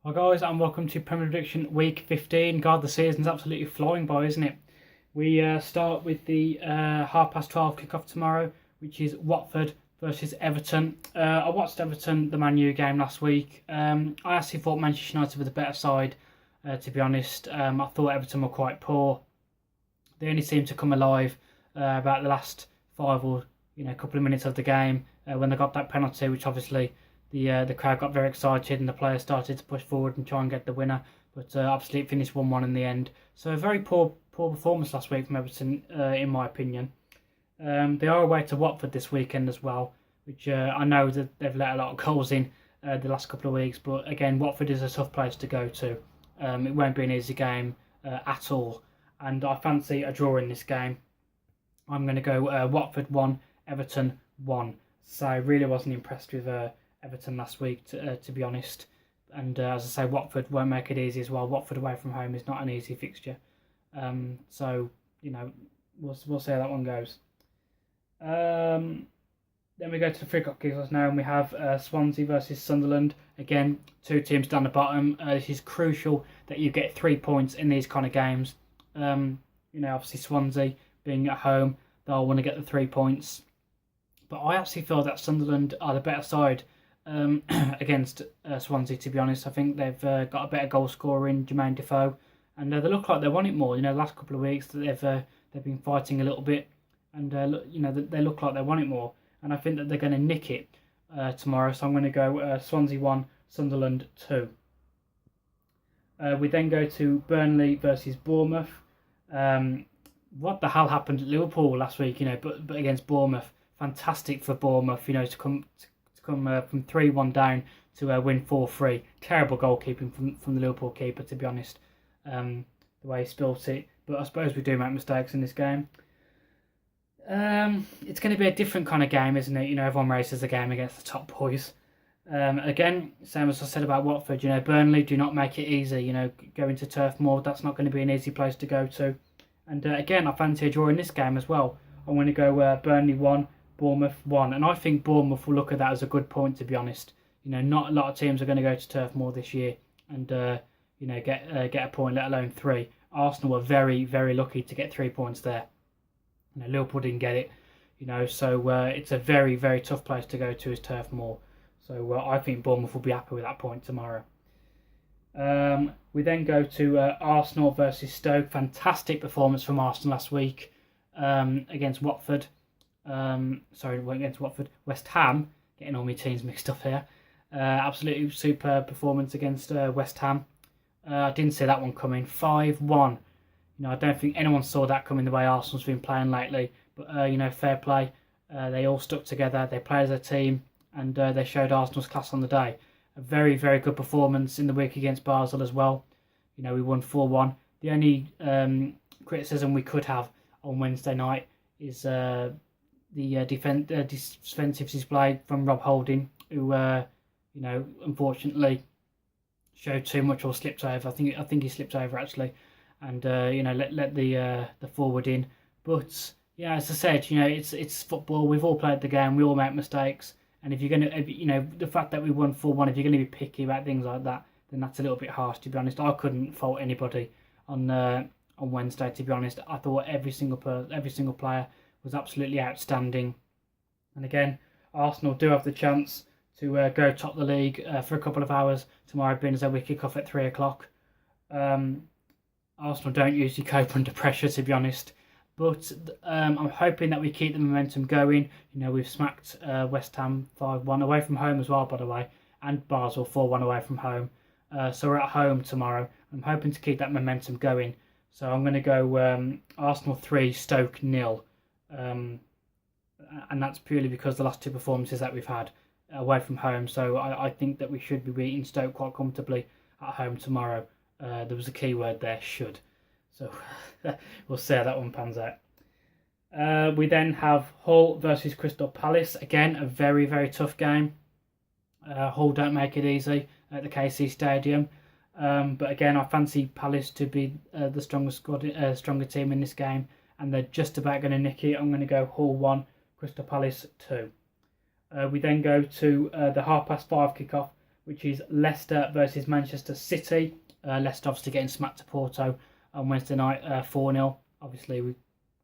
Hi guys, and welcome to Premier Prediction Week 15. God, the season's absolutely flying by, isn't it? We start with the 12:30 kickoff tomorrow, which is Watford versus Everton. I watched Everton, the Man U game last week. I actually thought Manchester United were the better side, to be honest. I thought Everton were quite poor. They only seemed to come alive about the last five or couple of minutes of the game when they got that penalty, which obviously the crowd got very excited and the players started to push forward and try and get the winner. But obviously it finished 1-1 in the end. So a very poor performance last week from Everton, in my opinion. They are away to Watford this weekend as well, which I know that they've let a lot of goals in the last couple of weeks. But again, Watford is a tough place to go to. It won't be an easy game at all. And I fancy a draw in this game. I'm going to go Watford 1, Everton 1. So I really wasn't impressed with Everton last week, to be honest. And as I say, Watford won't make it easy as well. Watford away from home is not an easy fixture. So, we'll see how that one goes. Then we go to the 3 o'clock kickoffs now, and we have Swansea versus Sunderland. Again, two teams down the bottom. This is crucial that you get 3 points in these kind of games. Obviously Swansea being at home, they'll want to get the 3 points. But I actually feel that Sunderland are the better side against Swansea, to be honest. I think they've got a better goal scorer in Jermaine Defoe, and they look like they want it more. The last couple of weeks that they've been fighting a little bit, and they look like they want it more. And I think that they're going to nick it tomorrow. So I'm going to go Swansea 1, Sunderland 2. We then go to Burnley versus Bournemouth. What the hell happened at Liverpool last week? But against Bournemouth, fantastic for Bournemouth. To come from 3-1 down to win 4-3. Terrible goalkeeping from the Liverpool keeper, to be honest. The way he spilt it. But I suppose we do make mistakes in this game. It's going to be a different kind of game, isn't it? Everyone races the game against the top boys. Again, same as I said about Watford. Burnley do not make it easy. Going to Turf Moor, that's not going to be an easy place to go to. And again, I fancy a draw in this game as well. I'm going to go Burnley 1, Bournemouth 1, and I think Bournemouth will look at that as a good point, to be honest. Not a lot of teams are going to go to Turf Moor this year and get a point, let alone 3. Arsenal were very, very lucky to get 3 points there. Liverpool didn't get it. So it's a very, very tough place to go to, is Turf Moor. So I think Bournemouth will be happy with that point tomorrow. We then go to Arsenal versus Stoke. Fantastic performance from Arsenal last week against Watford. Against Watford. West Ham. Getting all my teams mixed up here. Absolutely superb performance against West Ham. I didn't see that one coming. 5-1. I don't think anyone saw that coming the way Arsenal's been playing lately. But, fair play. They all stuck together. They played as a team. And they showed Arsenal's class on the day. A very, very good performance in the week against Basel as well. We won 4-1. The only criticism we could have on Wednesday night is the defensive display from Rob Holding, who, unfortunately showed too much or slipped over. I think he slipped over actually, and let the forward in. But yeah, as I said, it's football. We've all played the game. We all make mistakes. And if you're going to, the fact that we won 4-1, if you're going to be picky about things like that, then that's a little bit harsh, to be honest. I couldn't fault anybody on Wednesday, to be honest. I thought every single player was absolutely outstanding. And again, Arsenal do have the chance to go top the league for a couple of hours tomorrow, being as though we kick off at 3 o'clock. Arsenal don't usually cope under pressure, to be honest. But I'm hoping that we keep the momentum going. We've smacked West Ham 5-1 away from home as well, by the way, and Basel 4-1 away from home. So we're at home tomorrow. I'm hoping to keep that momentum going. So I'm going to go Arsenal 3, Stoke 0. And that's purely because the last 2 performances that we've had away from home. So I think that we should be beating Stoke quite comfortably at home tomorrow. There was a key word there, should. So we'll see how that one pans out. We then have Hull versus Crystal Palace. Again, a very, very tough game. Hull don't make it easy at the KC Stadium. But again, I fancy Palace to be the stronger team in this game. And they're just about going to nick it. I'm going to go Hull 1, Crystal Palace 2. We then go to the 5:30 kickoff, which is Leicester versus Manchester City. Leicester obviously getting smacked to Porto on Wednesday night, 4-0. Obviously, we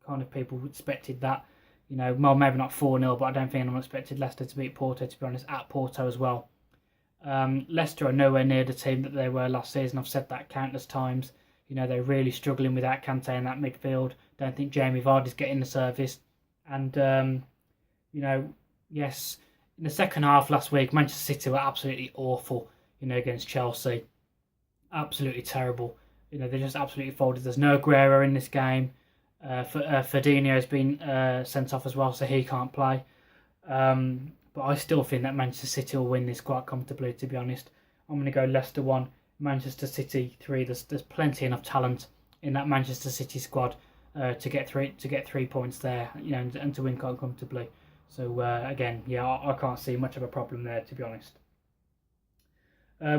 kind of people expected that. Well, maybe not 4-0, but I don't think anyone expected Leicester to beat Porto, to be honest, at Porto as well. Leicester are nowhere near the team that they were last season. I've said that countless times. They're really struggling without Kante in that midfield. Don't think Jamie Vardy's getting the service. And, yes, in the second half last week, Manchester City were absolutely awful, against Chelsea. Absolutely terrible. They just absolutely folded. There's no Aguero in this game. Fabinho's been sent off as well, so he can't play. But I still think that Manchester City will win this quite comfortably, to be honest. I'm going to go Leicester 1, Manchester City 3. There's plenty enough talent in that Manchester City squad to get 3 points there, and to win quite comfortably. So again, I can't see much of a problem there, to be honest.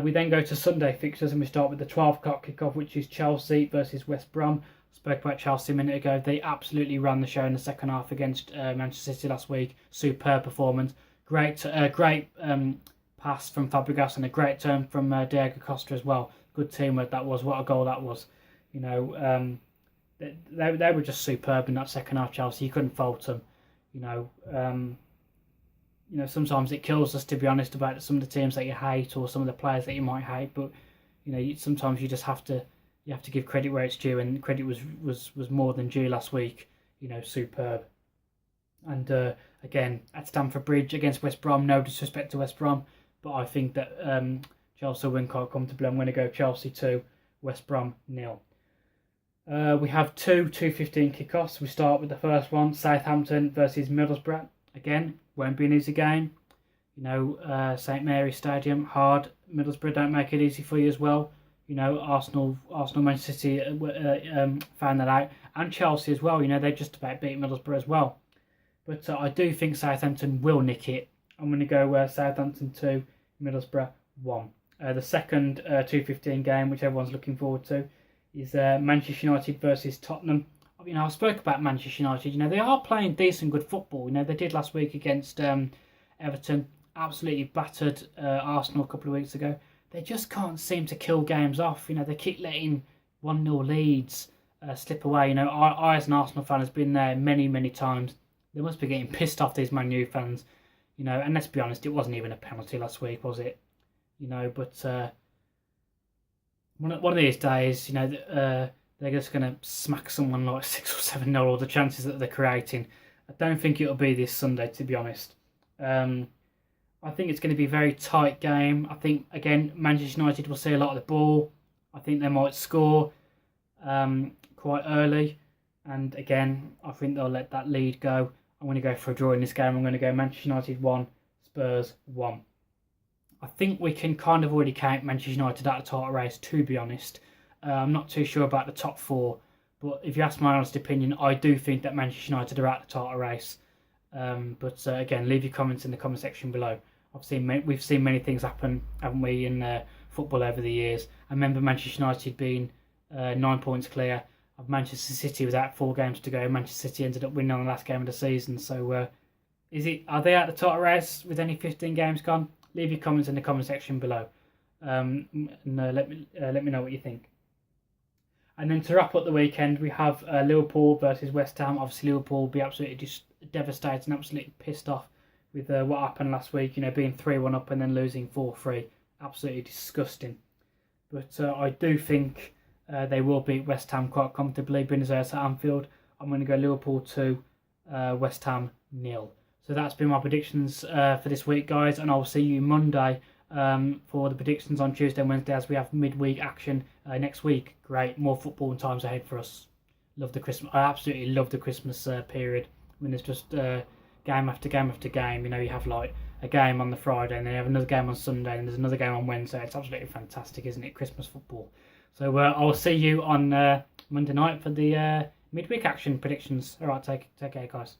We then go to Sunday fixtures, and we start with the 12 o'clock kickoff, which is Chelsea versus West Brom. Spoke about Chelsea a minute ago. They absolutely ran the show in the second half against Manchester City last week. Superb performance. Great pass from Fabregas and a great turn from Diego Costa as well. Good teamwork that was. What a goal that was. They were just superb in that second half, Chelsea. You couldn't fault them. Sometimes it kills us, to be honest, about some of the teams that you hate or some of the players that you might hate. But sometimes you just have to give credit where it's due, and credit was more than due last week. Superb. And again, at Stamford Bridge against West Brom, no disrespect to West Brom, but I think that Chelsea win quite comfortably. I'm going to go Chelsea 2, West Brom 0. We have two 2:15 kickoffs. We start with the first one, Southampton versus Middlesbrough. Again, won't be an easy game. St Mary's Stadium, hard. Middlesbrough don't make it easy for you as well. Arsenal, Manchester City found that out, and Chelsea as well. They just about beat Middlesbrough as well. But I do think Southampton will nick it. I'm going to go Southampton 2, Middlesbrough 1. The second 2:15 game, which everyone's looking forward to, is Manchester United versus Tottenham. I spoke about Manchester United. They are playing decent, good football. They did last week against Everton. Absolutely battered Arsenal a couple of weeks ago. They just can't seem to kill games off. They keep letting 1-0 leads slip away. I as an Arsenal fan has been there many, many times. They must be getting pissed off, these Man U fans. And let's be honest, it wasn't even a penalty last week, was it? But one of these days, they're just going to smack someone like 6 or 7-0, all the chances that they're creating. I don't think it'll be this Sunday, to be honest. I think it's going to be a very tight game. I think, again, Manchester United will see a lot of the ball. I think they might score quite early. And again, I think they'll let that lead go. I'm going to go for a draw in this game. I'm going to go Manchester United 1, Spurs 1. I think we can kind of already count Manchester United out of the title race, to be honest. I'm not too sure about the top 4. But if you ask my honest opinion, I do think that Manchester United are out of the title race. But again, leave your comments in the comment section below. We've seen many things happen, haven't we, in football over the years. I remember Manchester United being 9 points clear of Manchester City without 4 games to go. Manchester City ended up winning on the last game of the season. So, are they out of the title race with only 15 games gone? Leave your comments in the comment section below, and let me know what you think. And then to wrap up the weekend, we have Liverpool versus West Ham. Obviously, Liverpool will be absolutely just devastated and absolutely pissed off with what happened last week. Being 3-1 up and then losing 4-3. Absolutely disgusting. But I do think they will beat West Ham quite comfortably. Buenos Aires at Anfield. I'm going to go Liverpool 2, West Ham 0. So that's been my predictions for this week, guys. And I'll see you Monday for the predictions on Tuesday and Wednesday as we have midweek action next week. Great, more football and times ahead for us. Love the Christmas. I absolutely love the Christmas period when there's just game after game after game. You have like a game on the Friday and then you have another game on Sunday and there's another game on Wednesday. It's absolutely fantastic, isn't it? Christmas football. So I'll see you on Monday night for the midweek action predictions. All right, take care, guys.